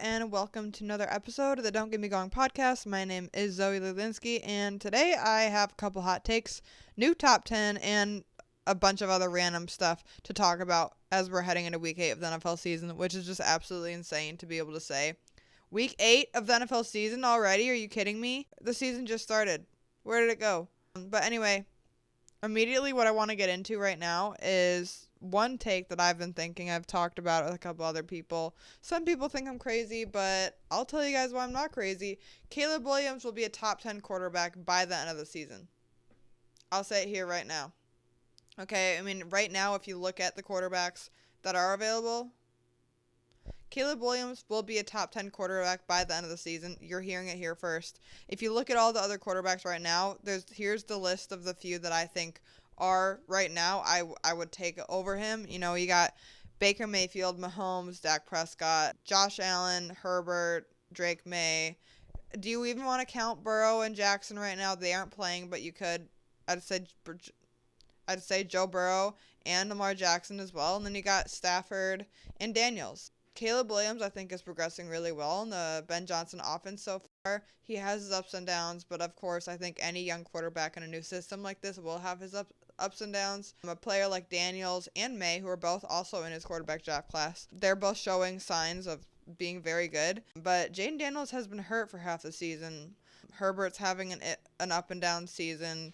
and welcome to another episode of the Don't Get Me Going podcast. My name is Zoe Lulinski, and today I have a couple hot takes, new top 10, and a bunch of other random stuff to talk about as we're heading into week 8 of the NFL season, which is just absolutely insane to be able to say. Week 8 of the NFL season already? Are you kidding me? The season just started. Where did it go? But anyway, immediately what I want to get into right now is one take that I've been thinking. I've talked about it with a couple other people. Some people think I'm crazy, but I'll tell you guys why I'm not crazy. Caleb Williams will be a top 10 quarterback by the end of the season. I'll say it here right now. Okay, I mean, right now, if you look at the quarterbacks that are available, Caleb Williams will be a top 10 quarterback by the end of the season. You're hearing it here first. If you look at all the other quarterbacks right now, here's the list of the few that I think are right now I would take over him. You know, you got Baker Mayfield, Mahomes, Dak Prescott, Josh Allen, Herbert, Drake May. Do you even want to count Burrow and Jackson right now? They aren't playing, but you could. I'd say Joe Burrow and Lamar Jackson as well. And then you got Stafford and Daniels. Caleb Williams, I think, is progressing really well in the Ben Johnson offense so far. He has his ups and downs, but of course, I think any young quarterback in a new system like this will have his ups and downs. A player like Daniels and May, who are both also in his quarterback draft class, they're both showing signs of being very good. But Jaden Daniels has been hurt for half the season. Herbert's having an up and down season.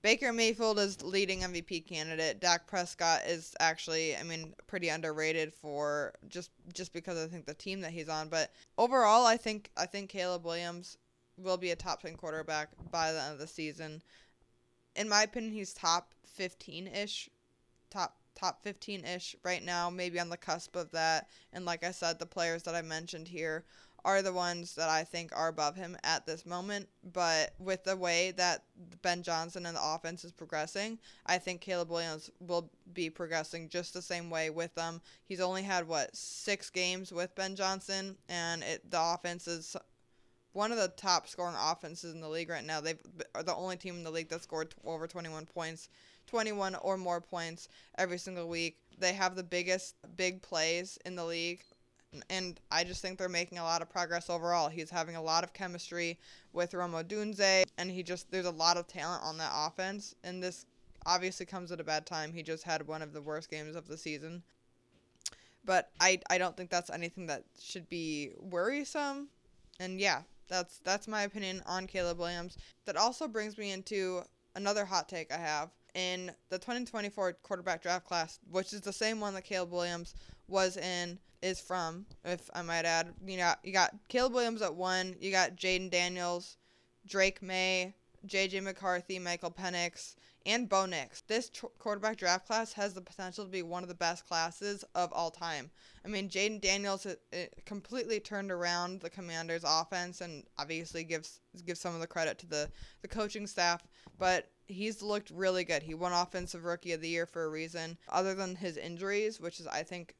Baker Mayfield is leading MVP candidate. Dak Prescott is actually, pretty underrated for just because I think the team that he's on. But overall, I think Caleb Williams will be a top 10 quarterback by the end of the season. In my opinion, he's top 15-ish right now, maybe on the cusp of that. And like I said, the players that I mentioned here are the ones that I think are above him at this moment. But with the way that Ben Johnson and the offense is progressing, I think Caleb Williams will be progressing just the same way with them. He's only had, 6 games with Ben Johnson, and the offense is one of the top scoring offenses in the league right now. They are the only team in the league that scored over 21 points, 21 or more points every single week. They have the biggest big plays in the league. And I just think they're making a lot of progress overall. He's having a lot of chemistry with Rome Odunze, and there's a lot of talent on that offense. And this obviously comes at a bad time. He just had one of the worst games of the season. But I don't think that's anything that should be worrisome. And yeah, that's my opinion on Caleb Williams. That also brings me into another hot take I have. In the 2024 quarterback draft class, which is the same one that Caleb Williams is from, if I might add. You got Caleb Williams at 1, you got Jaden Daniels, Drake May, J.J. McCarthy, Michael Penix, and Bo Nix. This quarterback draft class has the potential to be one of the best classes of all time. Jaden Daniels it completely turned around the Commanders' offense, and obviously gives some of the credit to the coaching staff, but he's looked really good. He won Offensive Rookie of the Year for a reason. Other than his injuries, which is, I think,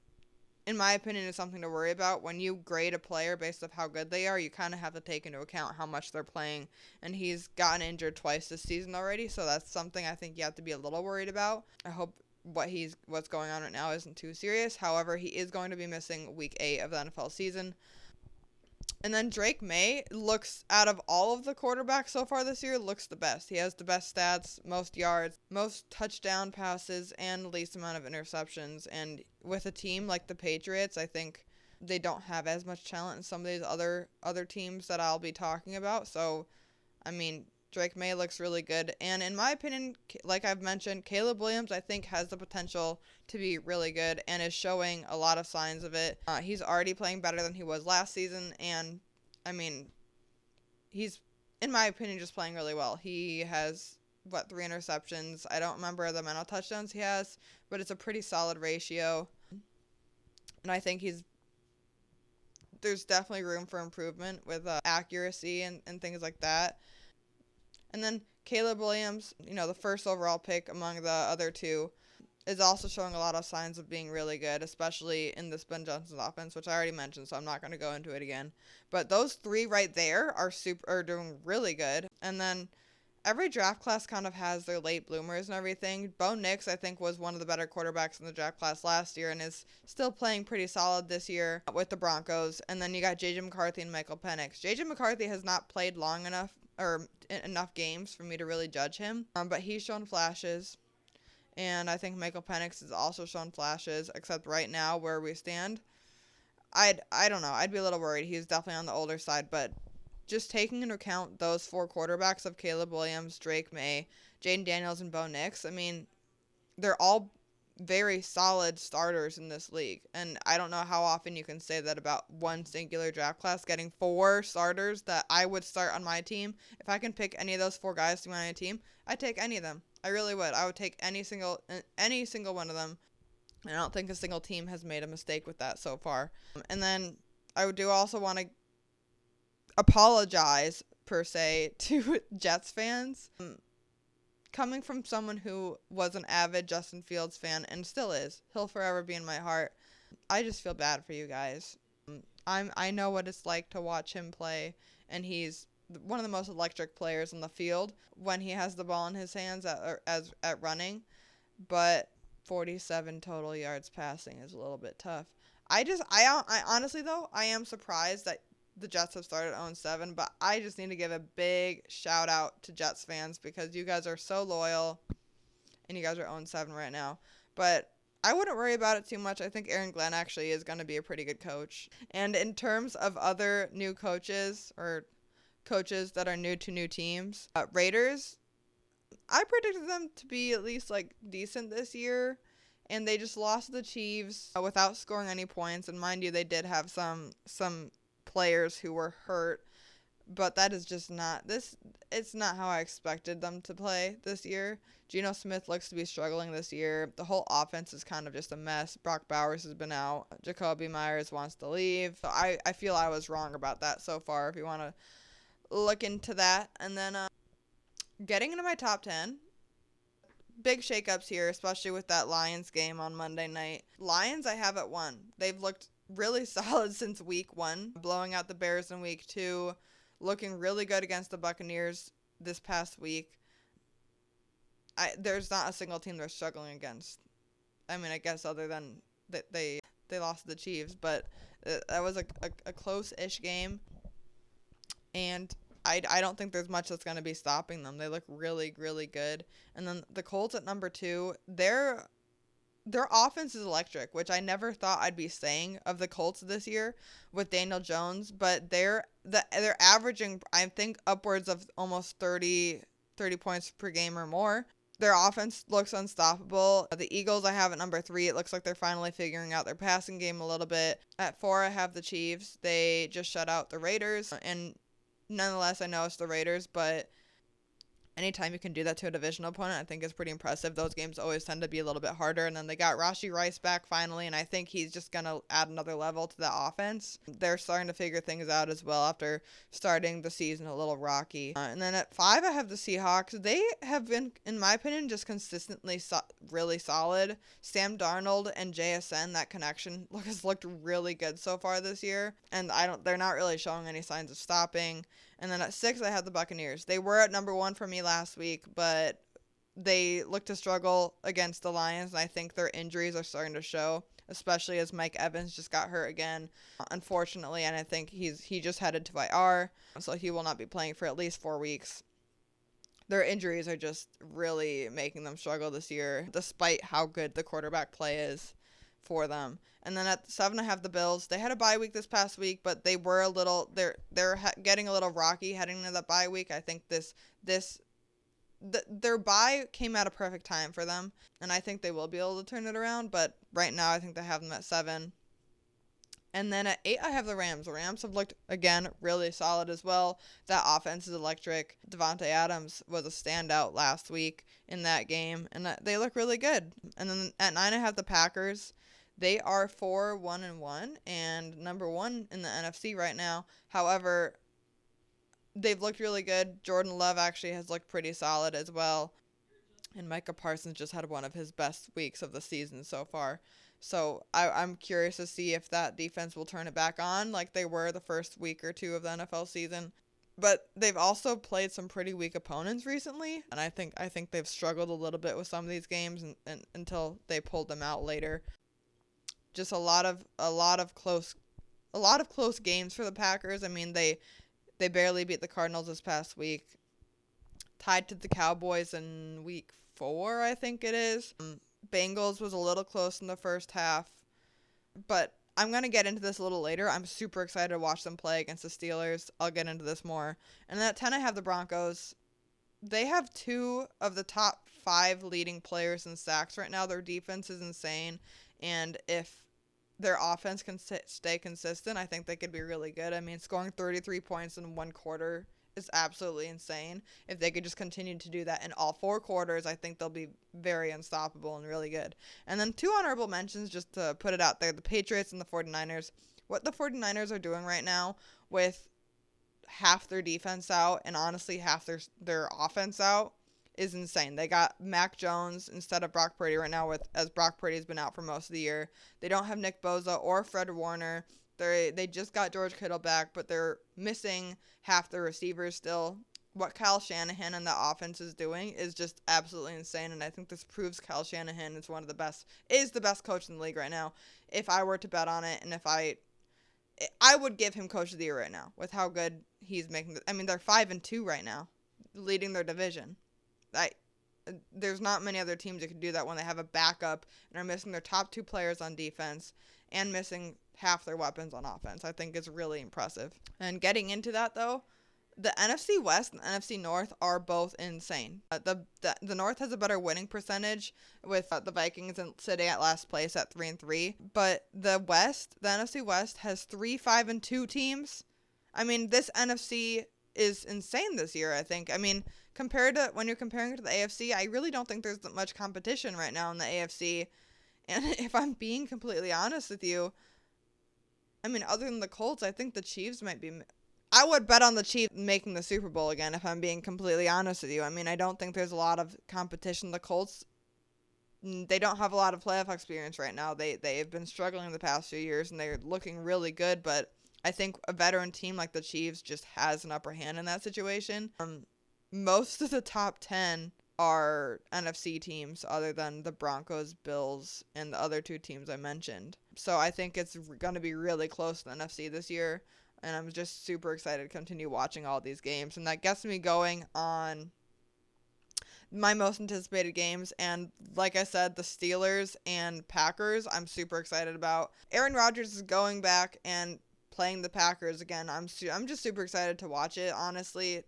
in my opinion, is something to worry about. When you grade a player based off how good they are, you kind of have to take into account how much they're playing. And he's gotten injured twice this season already, so that's something I think you have to be a little worried about. I hope what's going on right now isn't too serious. However, he is going to be missing week 8 of the NFL season. And then Drake May looks, out of all of the quarterbacks so far this year, looks the best. He has the best stats, most yards, most touchdown passes, and least amount of interceptions. And with a team like the Patriots, I think they don't have as much talent as some of these other teams that I'll be talking about. So, Drake May looks really good. And in my opinion, like I've mentioned, Caleb Williams, I think, has the potential to be really good and is showing a lot of signs of it. He's already playing better than he was last season. And, he's, in my opinion, just playing really well. He has, 3 interceptions. I don't remember the amount of touchdowns he has, but it's a pretty solid ratio. And I think there's definitely room for improvement with accuracy and things like that. And then Caleb Williams, the first overall pick among the other two, is also showing a lot of signs of being really good, especially in this Ben Johnson offense, which I already mentioned, so I'm not going to go into it again. But those 3 right there are doing really good. And then every draft class kind of has their late bloomers and everything. Bo Nix, I think, was one of the better quarterbacks in the draft class last year and is still playing pretty solid this year with the Broncos. And then you got J.J. McCarthy and Michael Penix. J.J. McCarthy has not played long enough or enough games for me to really judge him, but he's shown flashes. And I think Michael Penix has also shown flashes, except right now where we stand, I don't know. I'd be a little worried. He's definitely on the older side, but just taking into account those four quarterbacks of Caleb Williams, Drake May, Jaden Daniels, and Bo Nix, I mean, they're all very solid starters in this league. And I don't know how often you can say that about one singular draft class, getting four starters that I would start on my team. If I can pick any of those four guys to be on my team, I'd take any of them. I really would. I would take any single one of them. And I don't think a single team has made a mistake with that so far. And then I do also want to apologize, per se, to Jets fans. Coming from someone who was an avid Justin Fields fan and still is, he'll forever be in my heart. I just feel bad for you guys. I know what it's like to watch him play, and he's one of the most electric players on the field when he has the ball in his hands at running. But 47 total yards passing is a little bit tough. I honestly, though, I am surprised that the Jets have started 0-7, but I just need to give a big shout out to Jets fans because you guys are so loyal, and you guys are 0-7 right now. But I wouldn't worry about it too much. I think Aaron Glenn actually is going to be a pretty good coach. And in terms of other new coaches or coaches that are new to new teams, Raiders, I predicted them to be at least decent this year, and they just lost to the Chiefs without scoring any points. And mind you, they did have some players who were hurt, but that is just not this. It's not how I expected them to play this year. Geno Smith looks to be struggling this year. The whole offense is kind of just a mess. Brock Bowers has been out. Jacoby Myers wants to leave. So I feel I was wrong about that so far, if you want to look into that. And then getting into my top 10. Big shakeups here, especially with that Lions game on Monday night. Lions I have at 1. They've looked really solid since week 1, blowing out the Bears in week 2, looking really good against the Buccaneers this past week. There's not a single team they're struggling against. I mean, I guess other than that they lost to the Chiefs, but that was a close-ish game, and I don't think there's much that's going to be stopping them. They look really, really good. And then the Colts at number 2, their offense is electric, which I never thought I'd be saying of the Colts this year with Daniel Jones, but they're averaging, I think, upwards of almost 30 points per game or more. Their offense looks unstoppable. The Eagles I have at number 3. It looks like they're finally figuring out their passing game a little bit. At 4, I have the Chiefs. They just shut out the Raiders, and nonetheless, I know it's the Raiders, but anytime you can do that to a divisional opponent, I think is pretty impressive. Those games always tend to be a little bit harder. And then they got Rashee Rice back finally, and I think he's just going to add another level to the offense. They're starting to figure things out as well after starting the season a little rocky. And then at 5, I have the Seahawks. They have been, in my opinion, just consistently really solid. Sam Darnold and JSN, that connection has looked really good so far this year. And they're not really showing any signs of stopping. And then at 6, I have the Buccaneers. They were at number 1 for me last week, but they look to struggle against the Lions, and I think their injuries are starting to show, especially as Mike Evans just got hurt again, unfortunately, and I think he just headed to IR, so he will not be playing for at least 4 weeks. Their injuries are just really making them struggle this year, despite how good the quarterback play is for them. And then at 7, I have the Bills. They had a bye week this past week, but they were they're getting a little rocky heading into the bye week. I think their bye came at a perfect time for them, and I think they will be able to turn it around. But right now, I think they have them at 7. And then at 8, I have the Rams. The Rams have looked, again, really solid as well. That offense is electric. Devontae Adams was a standout last week in that game, and they look really good. And then at 9, I have the Packers. They are 4-1-1 and number 1 in the NFC right now. However, they've looked really good. Jordan Love actually has looked pretty solid as well. And Micah Parsons just had one of his best weeks of the season so far. So I'm curious to see if that defense will turn it back on like they were the first week or 2 of the NFL season. But they've also played some pretty weak opponents recently, and I think they've struggled a little bit with some of these games and until they pulled them out later. Just a lot of close games for the Packers. I mean, they barely beat the Cardinals this past week. Tied to the Cowboys in week 4, I think it is. Bengals was a little close in the first half, but I'm going to get into this a little later. I'm super excited to watch them play against the Steelers. I'll get into this more. And then at 10, I have the Broncos. They have 2 of the top 5 leading players in sacks right now. Their defense is insane. And if their offense can stay consistent, I think they could be really good. I mean, scoring 33 points in 1 quarter is absolutely insane. If they could just continue to do that in all 4 quarters, I think they'll be very unstoppable and really good. And then 2 honorable mentions, just to put it out there, the Patriots and the 49ers. What the 49ers are doing right now with half their defense out and honestly half their offense out is insane. They got Mac Jones instead of Brock Purdy right now, as Brock Purdy's been out for most of the year. They don't have Nick Bosa or Fred Warner. They just got George Kittle back, but they're missing half their receivers still. What Kyle Shanahan and the offense is doing is just absolutely insane, and I think this proves Kyle Shanahan is the best coach in the league right now. If I were to bet on it, and if I would give him Coach of the Year right now with how good he's making. I mean, they're 5-2 right now, leading their division. There's not many other teams that can do that when they have a backup and are missing their top 2 players on defense and missing half their weapons on offense. I think it's really impressive. And getting into that, though, the NFC West and the NFC North are both insane. The North has a better winning percentage with the Vikings sitting at last place at 3-3. But the NFC West has 3 5-2 teams. I mean, this NFC is insane this year, I think. I mean, when you're comparing it to the AFC, I really don't think there's that much competition right now in the AFC. And if I'm being completely honest with you, I mean, other than the Colts, I think the Chiefs might be... I would bet on the Chiefs making the Super Bowl again, if I'm being completely honest with you. I mean, I don't think there's a lot of competition. The Colts, they don't have a lot of playoff experience right now. They've been struggling the past few years, and they're looking really good, but I think a veteran team like the Chiefs just has an upper hand in that situation. Most of the top 10 are NFC teams other than the Broncos, Bills, and the other 2 teams I mentioned. So I think it's going to be really close to the NFC this year, and I'm just super excited to continue watching all these games. And that gets me going on my most anticipated games, and like I said, the Steelers and Packers I'm super excited about. Aaron Rodgers is going back and playing the Packers again. I'm just super excited to watch it, honestly.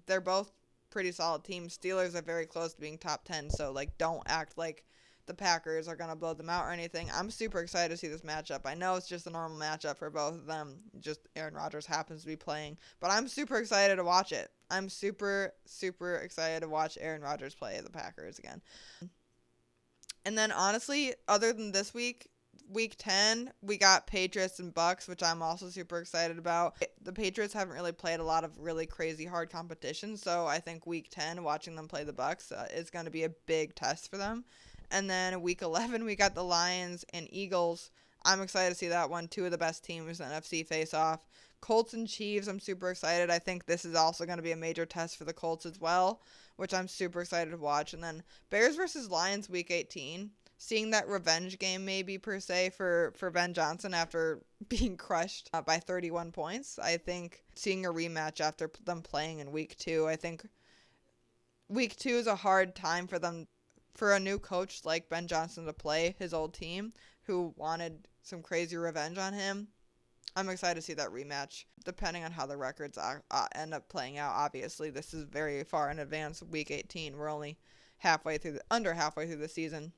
They're both pretty solid teams. Steelers are very close to being top 10, so don't act like the Packers are going to blow them out or anything. I'm super excited to see this matchup. I know it's just a normal matchup for both of them. Just Aaron Rodgers happens to be playing, but I'm super excited to watch it. I'm super, super excited to watch Aaron Rodgers play the Packers again. And then honestly, other than this week 10, we got Patriots and Bucks, which I'm also super excited about. The Patriots haven't really played a lot of really crazy hard competition, so I think week 10, watching them play the Bucks, is going to be a big test for them. And then week 11, we got the Lions and Eagles. I'm excited to see that one. 2 of the best teams in the NFC face off. Colts and Chiefs, I'm super excited. I think this is also going to be a major test for the Colts as well, which I'm super excited to watch. And then Bears versus Lions week 18. Seeing that revenge game maybe per se for Ben Johnson after being crushed by 31 points. I think seeing a rematch after them playing in week 2. I think week 2 is a hard time for a new coach like Ben Johnson to play his old team who wanted some crazy revenge on him. I'm excited to see that rematch, depending on how the records end up playing out. Obviously, this is very far in advance. Week 18, we're only under halfway through the season.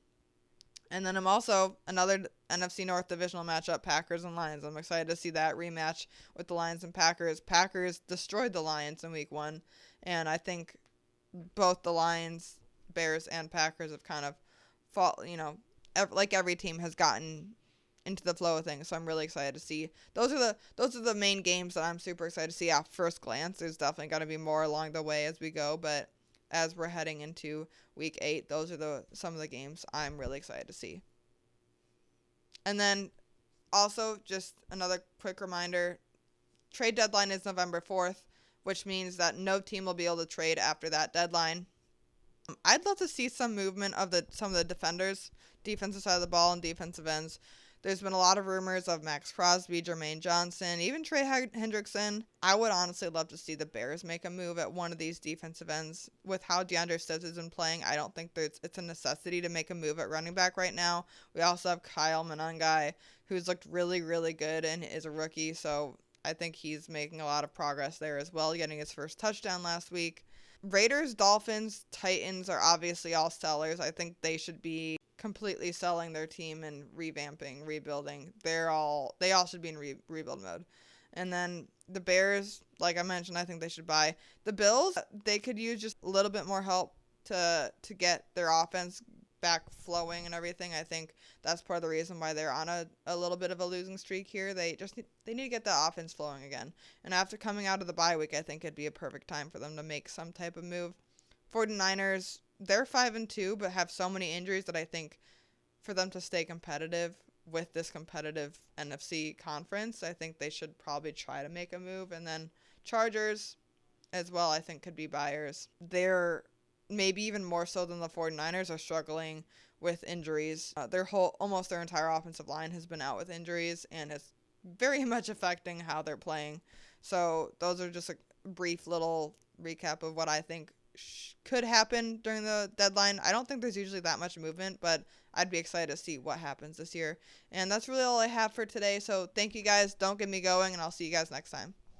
And then I'm also another NFC North divisional matchup, Packers and Lions. I'm excited to see that rematch with the Lions and Packers. Packers destroyed the Lions in week 1, and I think both the Lions, Bears, and Packers have kind of fought, like every team has gotten into the flow of things. So I'm really excited to see. Those are the main games that I'm super excited to see at first glance. There's definitely going to be more along the way as we go, but as we're heading into week 8, those are some of the games I'm really excited to see. And then also just another quick reminder, trade deadline is November 4th. which means that no team will be able to trade after that deadline. I'd love to see some movement of some of the defenders, defensive side of the ball and defensive ends. There's been a lot of rumors of Max Crosby, Jermaine Johnson, even Trey Hendrickson. I would honestly love to see the Bears make a move at one of these defensive ends. With how DeAndre Swift has been playing, I don't think it's a necessity to make a move at running back right now. We also have Kyle Monangai, who's looked really, really good and is a rookie, so I think he's making a lot of progress there as well, getting his first touchdown last week. Raiders, Dolphins, Titans are obviously all sellers. I think they should be completely selling their team and revamping, rebuilding. They all should be in rebuild mode. And then the Bears, like I mentioned, I think they should buy. The Bills, they could use just a little bit more help to get their offense back flowing and everything. I think that's part of the reason why they're on a little bit of a losing streak here. They need to get the offense flowing again. And after coming out of the bye week, I think it'd be a perfect time for them to make some type of move. 49ers, they're 5-2, but have so many injuries that I think for them to stay competitive with this competitive NFC conference, I think they should probably try to make a move. And then Chargers as well, I think could be buyers. They're maybe even more so than the 49ers are struggling with injuries. Almost their entire offensive line has been out with injuries, and it's very much affecting how they're playing. So those are just a brief little recap of what I think could happen during the deadline. I don't think there's usually that much movement, but I'd be excited to see what happens this year. And that's really all I have for today. So thank you guys. Don't get me going, and I'll see you guys next time.